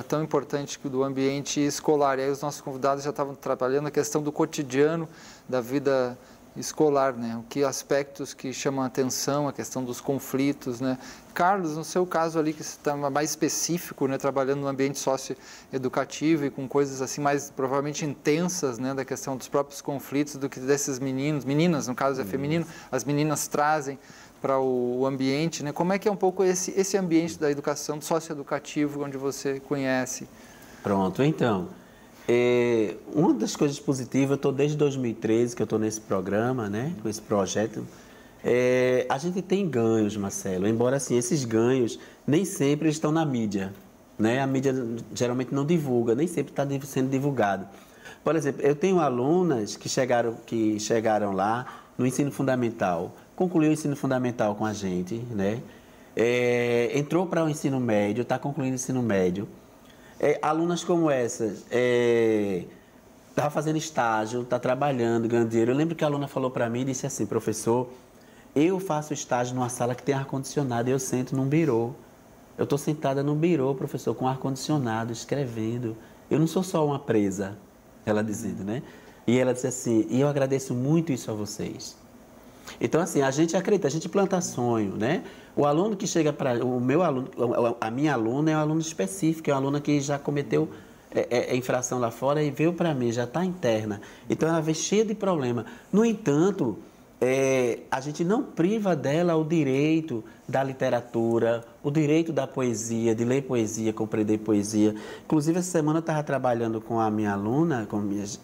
tão importantes do ambiente escolar. E aí os nossos convidados já estavam trabalhando a questão do cotidiano da vida escolar, né? O que aspectos que chamam a atenção, a questão dos conflitos, né? Carlos, no seu caso ali, que está mais específico, né? Trabalhando no ambiente socioeducativo e com coisas assim mais provavelmente intensas, né? Da questão dos próprios conflitos do que desses meninos, meninas, no caso é feminino, as meninas trazem para o ambiente, né? Como é que é um pouco esse ambiente da educação socioeducativo onde você conhece? Pronto, então... uma das coisas positivas, eu estou desde 2013 que eu estou nesse programa, né, com esse projeto, a gente tem ganhos, Marcelo, embora assim, esses ganhos nem sempre estão na mídia, né, a mídia geralmente não divulga, nem sempre está sendo divulgado. Por exemplo, eu tenho alunas que chegaram lá no ensino fundamental, concluiu o ensino fundamental com a gente, né, entrou para o ensino médio, está concluindo o ensino médio. Alunas como essas, estava fazendo estágio, está trabalhando, ganhando dinheiro. Eu lembro que a aluna falou para mim e disse assim, professor, eu faço estágio numa sala que tem ar-condicionado e eu sento num birô. Eu estou sentada num birô, professor, com ar-condicionado, escrevendo. Eu não sou só uma presa, ela dizendo, né? E ela disse assim, e eu agradeço muito isso a vocês. Então, assim, a gente acredita, a gente planta sonho, né? O aluno que chega para... O meu aluno, a minha aluna é um aluno específico, é uma aluna que já cometeu infração lá fora e veio para mim, já está interna. Então, ela veio cheia de problema. No entanto, a gente não priva dela o direito da literatura, o direito da poesia, de ler poesia, compreender poesia. Inclusive, essa semana eu estava trabalhando com a minha aluna,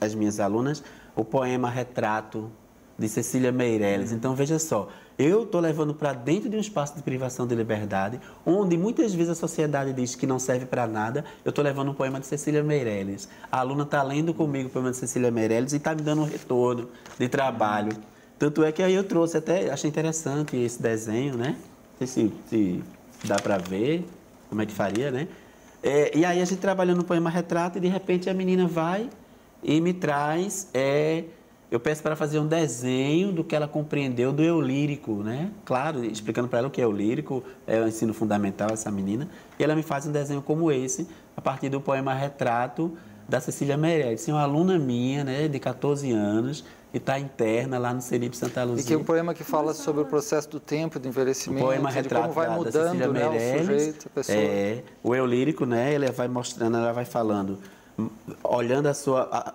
as minhas alunas, o poema Retrato, de Cecília Meirelles. Então, veja só, eu estou levando para dentro de um espaço de privação de liberdade, onde muitas vezes a sociedade diz que não serve para nada, eu estou levando um poema de Cecília Meirelles. A aluna está lendo comigo o poema de Cecília Meirelles e está me dando um retorno de trabalho. Tanto é que aí eu trouxe até, achei interessante esse desenho, né? Não sei se dá para ver como é que faria, né? E aí a gente trabalhando no poema Retrato e de repente a menina vai e me traz... Eu peço para ela fazer um desenho do que ela compreendeu do eu lírico, né? Claro, explicando para ela o que é o lírico, é o ensino fundamental, essa menina. E ela me faz um desenho como esse, a partir do poema Retrato, da Cecília Meirelles. É uma aluna minha, né, de 14 anos, e está interna lá no CENIP Santa Luzia. E que é um poema que fala sobre o processo do tempo, do envelhecimento, o poema Retrato, de como vai mudando, né, o sujeito, a pessoa. O eu lírico, né, ele vai mostrando, ela vai falando... olhando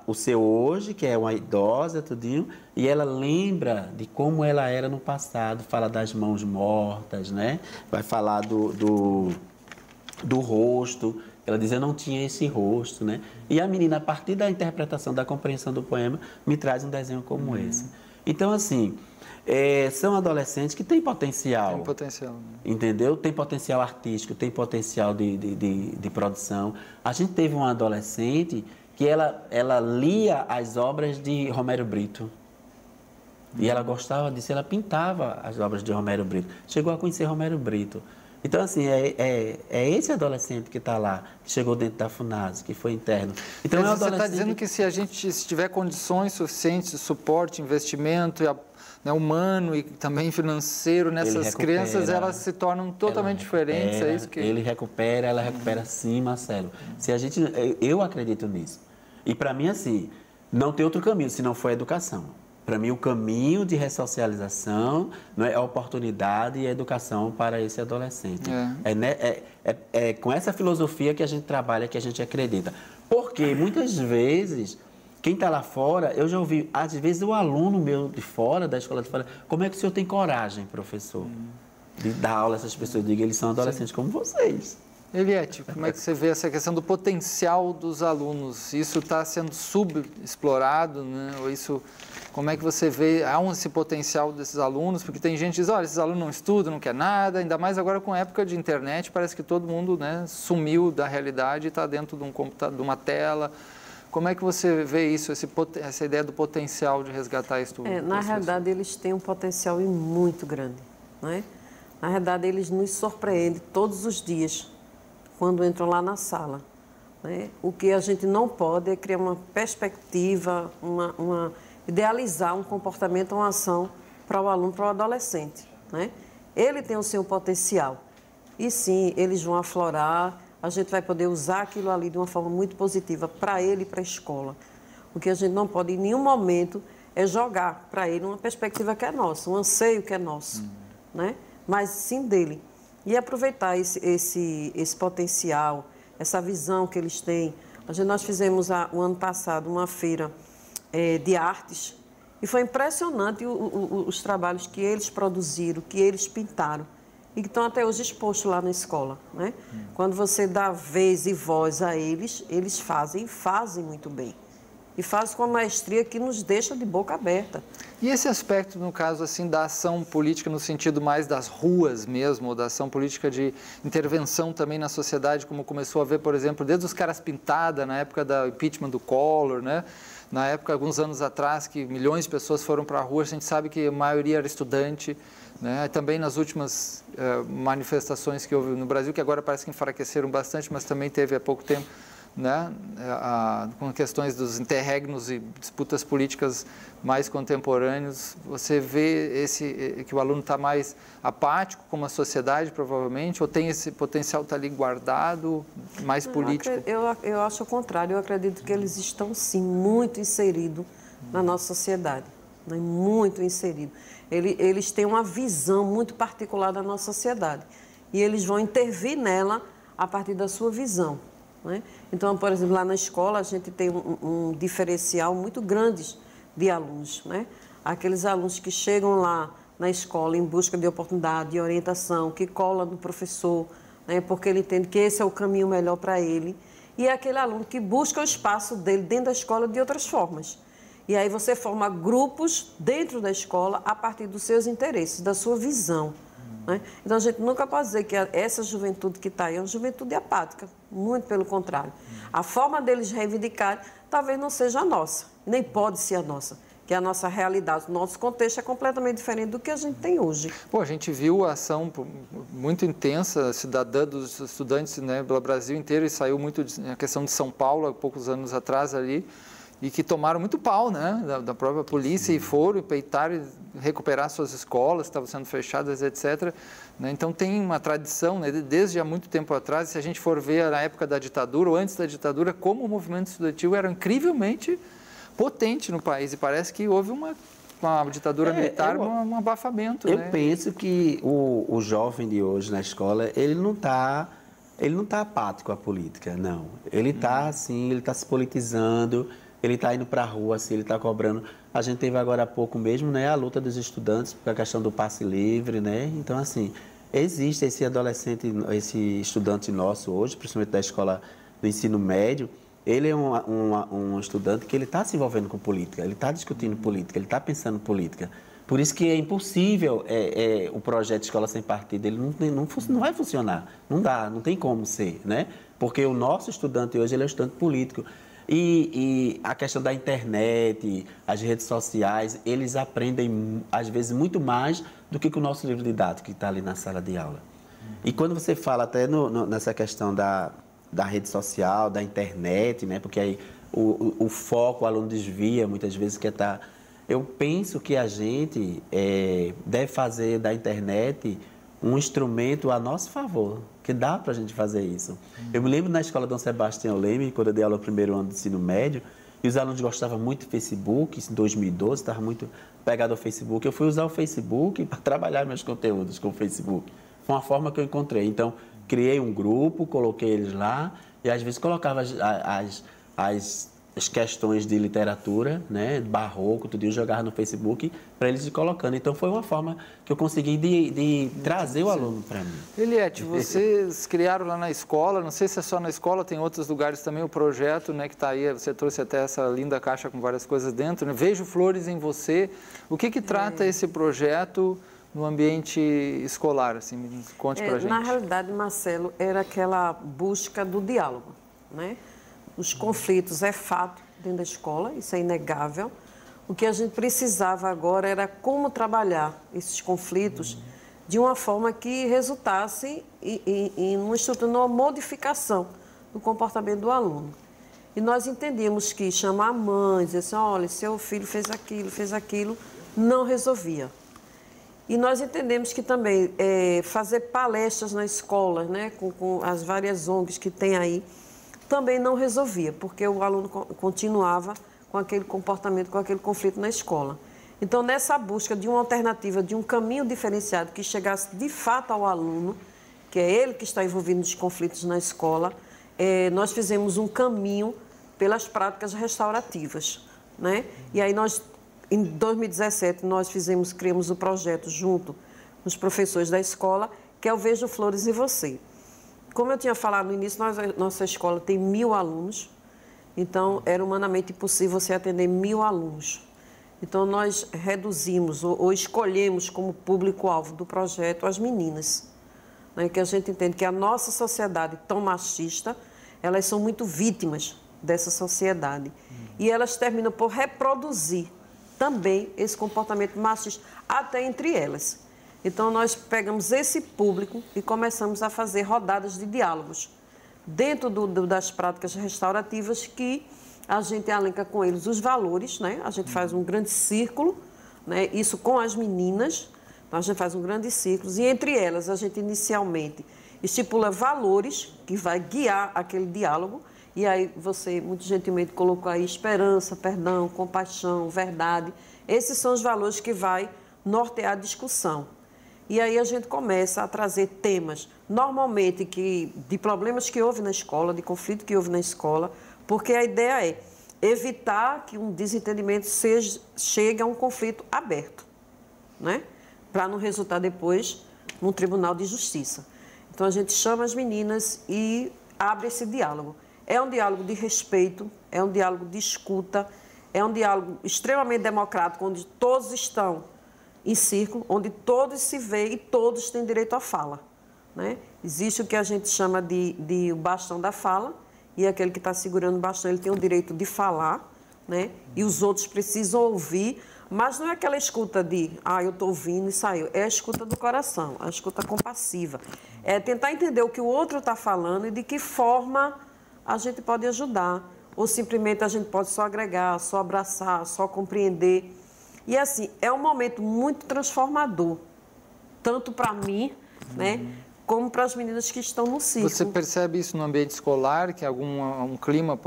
o seu hoje, que é uma idosa, tudinho, e ela lembra de como ela era no passado, fala das mãos mortas, né? Vai falar do rosto, ela diz, eu não tinha esse rosto, né? E a menina, a partir da interpretação, da compreensão do poema, me traz um desenho como esse. Então, assim... são adolescentes que têm potencial. Tem potencial. Né? Entendeu? Tem potencial artístico, tem potencial de produção. A gente teve uma adolescente que ela lia as obras de Romero Brito. E ela gostava disso, ela pintava as obras de Romero Brito. Chegou a conhecer Romero Brito. Então, assim, é esse adolescente que está lá, que chegou dentro da FUNASA, que foi interno. Então, Mas é um você está adolescente... dizendo que se tiver condições suficientes de suporte, investimento, né, humano e também financeiro nessas crianças, elas se tornam totalmente diferentes, é isso que... Ela recupera sim, Marcelo. Eu acredito nisso. E para mim, assim, não tem outro caminho, se não for a educação. Para mim, o caminho de ressocialização, não é a oportunidade e a educação para esse adolescente. É com essa filosofia que a gente trabalha, que a gente acredita. Porque, muitas vezes, quem está lá fora, eu já ouvi, às vezes, o aluno meu de fora, da escola de fora, como é que o senhor tem coragem, professor, de dar aula a essas pessoas? Eu digo, eles são adolescentes como vocês. Eliette, como é que você vê essa questão do potencial dos alunos? Isso está sendo subexplorado, né? Ou isso, como é que você vê esse potencial desses alunos? Porque tem gente que diz, olha, esses alunos não estudam, não quer nada, ainda mais agora com a época de internet, parece que todo mundo, né, sumiu da realidade e está dentro de um computador, de uma tela. Como é que você vê isso, essa ideia do potencial de resgatar isso tudo? Na realidade, eles têm um potencial muito grande, não é? Na realidade, eles nos surpreendem todos os dias, quando entram lá na sala, né? O que a gente não pode é criar uma perspectiva, idealizar um comportamento, uma ação para o aluno, para o adolescente, né? Ele tem o seu potencial e sim, eles vão aflorar, a gente vai poder usar aquilo ali de uma forma muito positiva para ele e para a escola. O que a gente não pode em nenhum momento é jogar para ele uma perspectiva que é nossa, um anseio que é nosso, né? Mas sim dele. E aproveitar esse potencial, essa visão que eles têm. Nós fizemos, o ano passado, uma feira de artes e foi impressionante os trabalhos que eles produziram, que eles pintaram e que estão até hoje expostos lá na escola, né? Quando você dá vez e voz a eles, eles fazem muito bem. E fazem com uma maestria que nos deixa de boca aberta. E esse aspecto, no caso, assim, da ação política no sentido mais das ruas mesmo, ou da ação política de intervenção também na sociedade, como começou a ver, por exemplo, desde os caras pintada na época do impeachment do Collor, né? Na época, alguns anos atrás, que milhões de pessoas foram para a rua, a gente sabe que a maioria era estudante, né? Também nas últimas manifestações que houve no Brasil, que agora parece que enfraqueceram bastante, mas também teve há pouco tempo, né, com questões dos interregnos e disputas políticas mais contemporâneos, você vê que o aluno está mais apático como a sociedade, provavelmente, ou tem esse potencial está ali guardado, mais político? Eu acho o contrário, eu acredito que eles estão, sim, muito inseridos na nossa sociedade, né, muito inseridos. Eles têm uma visão muito particular da nossa sociedade e eles vão intervir nela a partir da sua visão. Né? Então, por exemplo, lá na escola a gente tem um diferencial muito grande de alunos, né? Aqueles alunos que chegam lá na escola em busca de oportunidade, de orientação, que colam no professor, né? Porque ele entende que esse é o caminho melhor para ele. E é aquele aluno que busca o espaço dele dentro da escola de outras formas. E aí você forma grupos dentro da escola a partir dos seus interesses, da sua visão. Né? Então, a gente nunca pode dizer que essa juventude que está aí é uma juventude apática, muito pelo contrário. A forma deles reivindicar talvez não seja a nossa, nem pode ser a nossa, que a nossa realidade, o nosso contexto é completamente diferente do que a gente tem hoje. Pô, a gente viu a ação muito intensa, cidadã dos estudantes, né, pelo Brasil inteiro, e saiu muito a questão de São Paulo, há poucos anos atrás ali, e que tomaram muito pau, né, da própria polícia. Sim. E foram, peitaram, recuperar suas escolas, que estavam sendo fechadas, etc. Né? Então, tem uma tradição, né, desde há muito tempo atrás, se a gente for ver na época da ditadura, ou antes da ditadura, como o movimento estudantil era incrivelmente potente no país, e parece que houve uma ditadura militar, um abafamento. Eu né? penso que o jovem de hoje na escola, ele não está apático à política, não. Ele está, assim, ele está se politizando, ele está indo para a rua, assim, ele está cobrando. A gente teve agora há pouco mesmo, né, a luta dos estudantes por a questão do passe livre, né? Então, assim, existe esse adolescente, esse estudante nosso hoje, principalmente da escola do ensino médio, ele é um estudante que ele está se envolvendo com política, ele está discutindo política, ele está pensando política. Por isso que é impossível o projeto Escola Sem Partido, ele não vai funcionar, não dá, não tem como ser, né? Porque o nosso estudante hoje, ele é um estudante político. E a questão da internet, as redes sociais, eles aprendem, às vezes, muito mais do que com o nosso livro didático que está ali na sala de aula. E quando você fala até nessa questão da rede social, da internet, né? Porque aí o foco, o aluno desvia muitas vezes, que eu penso que a gente deve fazer da internet um instrumento a nosso favor, que dá para a gente fazer isso. Eu me lembro na escola Dom Sebastião Leme, quando eu dei aula no primeiro ano do ensino médio, e os alunos gostavam muito do Facebook, em 2012, estava muito pegado ao Facebook. Eu fui usar o Facebook para trabalhar meus conteúdos com o Facebook. Foi uma forma que eu encontrei. Então, criei um grupo, coloquei eles lá, e às vezes colocava as questões de literatura, né, barroco, tudo, eu jogava no Facebook para eles ir colocando. Então, foi uma forma que eu consegui de trazer o aluno para mim. Eliette, vocês criaram lá na escola, não sei se é só na escola, tem outros lugares também, o projeto, né, que está aí, você trouxe até essa linda caixa com várias coisas dentro, né? Vejo Flores em Você. O que trata esse projeto no ambiente escolar? Assim, conte para a gente. Na realidade, Marcelo, era aquela busca do diálogo, né? Os conflitos é fato dentro da escola, isso é inegável. O que a gente precisava agora era como trabalhar esses conflitos de uma forma que resultasse em uma modificação do comportamento do aluno. E nós entendíamos que chamar a mãe, dizer assim, olha, seu filho fez aquilo, não resolvia. E nós entendemos que também fazer palestras na escola, né, com as várias ONGs que tem aí, também não resolvia, porque o aluno continuava com aquele comportamento, com aquele conflito na escola. Então, nessa busca de uma alternativa, de um caminho diferenciado que chegasse de fato ao aluno, que é ele que está envolvido nos conflitos na escola, nós fizemos um caminho pelas práticas restaurativas, né? E aí em 2017, nós criamos o projeto junto com os professores da escola, que é o Vejo Flores em Você. Como eu tinha falado no início, nossa escola tem 1000 alunos, então era humanamente impossível você atender 1000 alunos. Então nós reduzimos ou escolhemos como público-alvo do projeto as meninas, né, que a gente entende que a nossa sociedade tão machista, elas são muito vítimas dessa sociedade. E elas terminam por reproduzir também esse comportamento machista, até entre elas. Então, nós pegamos esse público e começamos a fazer rodadas de diálogos dentro das práticas restaurativas que a gente elenca com eles os valores, né? A gente faz um grande círculo, né? Isso com as meninas, então a gente faz um grande círculo e entre elas a gente inicialmente estipula valores que vai guiar aquele diálogo e aí você muito gentilmente colocou aí esperança, perdão, compaixão, verdade. Esses são os valores que vai nortear a discussão. E aí a gente começa a trazer temas, normalmente de problemas que houve na escola, de conflito que houve na escola, porque a ideia é evitar que um desentendimento chegue a um conflito aberto, né? Para não resultar depois num tribunal de justiça. Então a gente chama as meninas e abre esse diálogo. É um diálogo de respeito, é um diálogo de escuta, é um diálogo extremamente democrático, onde todos estão em círculo, onde todos se veem e todos têm direito à fala, né? Existe o que a gente chama de o bastão da fala, e aquele que está segurando o bastão, ele tem o direito de falar, né? E os outros precisam ouvir, mas não é aquela escuta de, eu estou ouvindo e saiu. É a escuta do coração, a escuta compassiva. É tentar entender o que o outro está falando e de que forma a gente pode ajudar, ou simplesmente a gente pode só agregar, só abraçar, só compreender. E assim, é um momento muito transformador, tanto para mim, né, como para as meninas que estão no círculo. Você percebe isso no ambiente escolar, que um clima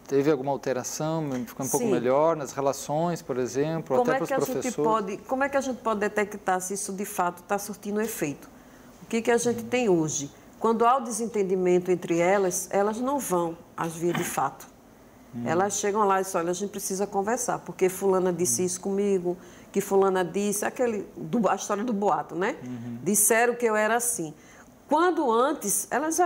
teve alguma alteração, ficou um pouco melhor nas relações, por exemplo, até para os professores? Como é que a gente pode detectar se isso de fato está surtindo efeito? O que a gente tem hoje? Quando há o desentendimento entre elas, elas não vão às vias de fato. Elas chegam lá e dizem, olha, a gente precisa conversar, porque fulana disse isso comigo, que fulana disse, a história do boato, né? Disseram que eu era assim. Quando antes, elas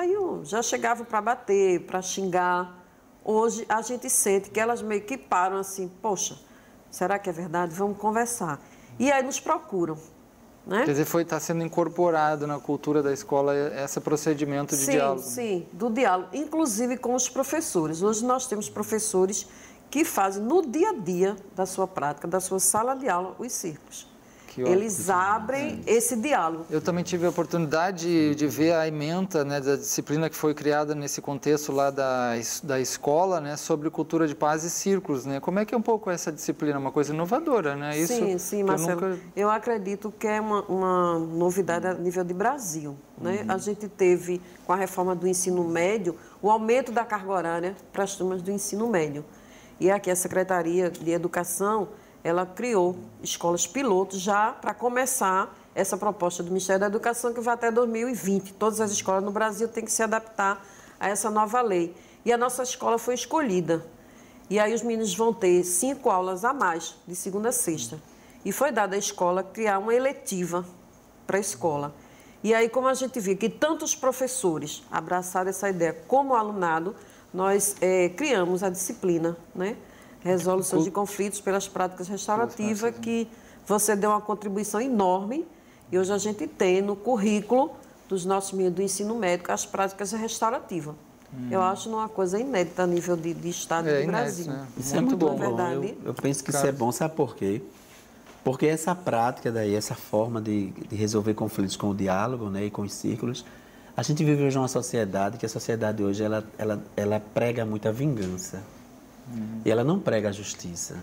já chegavam para bater, para xingar. Hoje, a gente sente que elas meio que param assim, poxa, será que é verdade? Vamos conversar. E aí nos procuram. Né? Quer dizer, está sendo incorporado na cultura da escola esse procedimento de diálogo. Sim, do diálogo, inclusive com os professores. Hoje nós temos professores que fazem no dia a dia da sua prática, da sua sala de aula, os círculos. Eles abrem esse diálogo. Eu também tive a oportunidade de ver a ementa, né, da disciplina que foi criada nesse contexto lá da escola, né, sobre cultura de paz e círculos, né? Como é que é um pouco essa disciplina? Uma coisa inovadora, né? Isso sim, Marcelo. Eu acredito que é uma novidade a nível de Brasil, né? A gente teve, com a reforma do ensino médio, o aumento da carga horária para as turmas do ensino médio. E aqui a Secretaria de Educação, ela criou escolas pilotos já para começar essa proposta do Ministério da Educação, que vai até 2020. Todas as escolas no Brasil têm que se adaptar a essa nova lei. E a nossa escola foi escolhida. E aí os meninos vão ter 5 aulas a mais, de segunda a sexta. E foi dada à escola criar uma eletiva para a escola. E aí, como a gente viu que tantos professores abraçaram essa ideia como alunado, nós criamos a disciplina, né? Resolução de conflitos pelas práticas restaurativas, que você deu uma contribuição enorme e hoje a gente tem no currículo dos nossos meninos do ensino médio as práticas restaurativas. Eu acho uma coisa inédita a nível de Estado e de Brasil. Né? Isso é muito bom. Verdade. Eu penso que isso é bom, sabe por quê? Porque essa prática daí, essa forma de resolver conflitos com o diálogo, né, e com os círculos, a gente vive hoje uma sociedade que a sociedade hoje ela prega muita vingança. E ela não prega a justiça.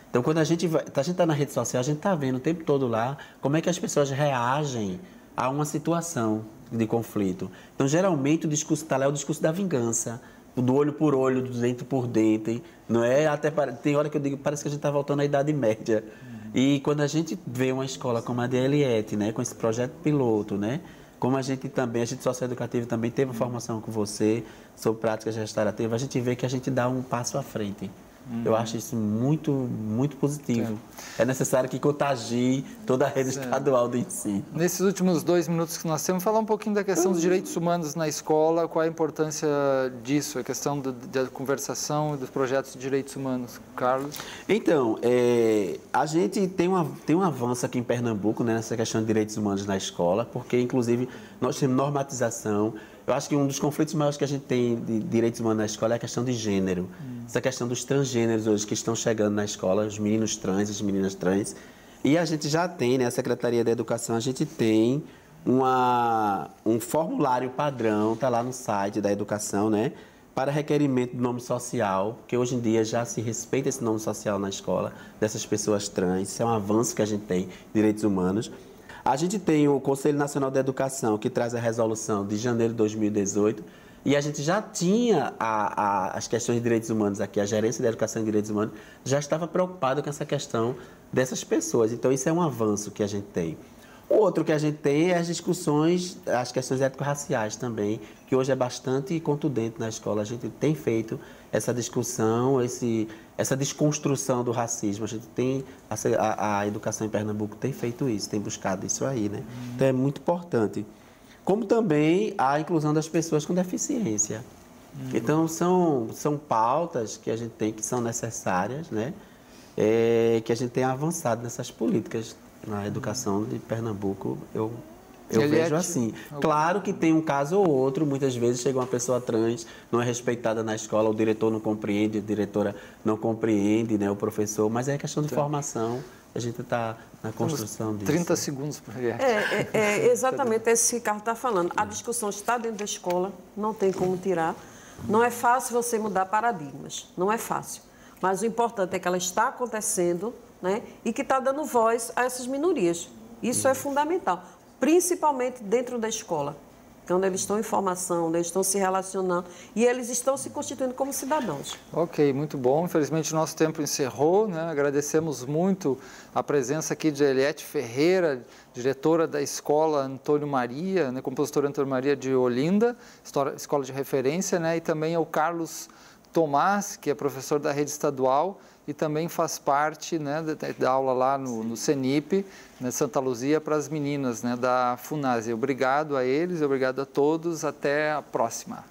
Então, quando a gente está na rede social, a gente está vendo o tempo todo lá como é que as pessoas reagem a uma situação de conflito. Então, geralmente, o discurso que está lá é o discurso da vingança, do olho por olho, do dente por dente. Não é? Até tem hora que eu digo, parece que a gente está voltando à Idade Média. E quando a gente vê uma escola como a de Eliette, né, com esse projeto piloto, né, como a gente socioeducativa também teve formação com você sobre práticas restaurativas, a gente vê que a gente dá um passo à frente. Eu acho isso muito, muito positivo. É necessário que contagie toda a rede estadual de ensino. Nesses últimos 2 minutos que nós temos, falar um pouquinho da questão dos direitos humanos na escola, qual a importância disso, a questão da conversação e dos projetos de direitos humanos. Carlos? Então, a gente tem um avanço aqui em Pernambuco, né, nessa questão de direitos humanos na escola, porque, inclusive, nós temos normatização. Eu acho que um dos conflitos maiores que a gente tem de direitos humanos na escola é a questão de gênero. Essa questão dos transgêneros hoje que estão chegando na escola, os meninos trans, as meninas trans. E a gente já tem, né, a Secretaria da Educação, a gente tem um formulário padrão, está lá no site da Educação, né, para requerimento do nome social, que hoje em dia já se respeita esse nome social na escola, dessas pessoas trans. Isso é um avanço que a gente tem, direitos humanos. A gente tem o Conselho Nacional da Educação, que traz a resolução de janeiro de 2018, e a gente já tinha as questões de direitos humanos aqui, a Gerência da Educação e Direitos Humanos já estava preocupada com essa questão dessas pessoas. Então, isso é um avanço que a gente tem. O outro que a gente tem é as discussões, as questões étnico-raciais também, que hoje é bastante contundente na escola. A gente tem feito essa discussão, essa desconstrução do racismo. A gente tem, a educação em Pernambuco tem feito isso, tem buscado isso aí, né? Então é muito importante. Como também a inclusão das pessoas com deficiência. Então são pautas que a gente tem que são necessárias, né? Que a gente tem avançado nessas políticas. Na educação de Pernambuco, eu vejo assim. Claro que tem um caso ou outro, muitas vezes chega uma pessoa trans, não é respeitada na escola, o diretor não compreende, a diretora não compreende, né, o professor, mas é questão de formação, a gente está na construção disso. 30 segundos por aí. Exatamente esse que o Ricardo está falando. A discussão está dentro da escola, não tem como tirar. Não é fácil você mudar paradigmas, não é fácil. Mas o importante é que ela está acontecendo, né? E que está dando voz a essas minorias. Isso é fundamental, principalmente dentro da escola, quando eles estão em formação, eles estão se relacionando e eles estão se constituindo como cidadãos. Ok, muito bom. Infelizmente, o nosso tempo encerrou, né? Agradecemos muito a presença aqui de Eliette Ferreira, diretora da Escola Antônio Maria, né? Compositora Antônio Maria de Olinda, escola de referência, né? E também ao Carlos Tomás, que é professor da rede estadual e também faz parte, né, da aula lá no CENIP, né, Santa Luzia, para as meninas, né, da FUNASE. Obrigado a eles, obrigado a todos, até a próxima.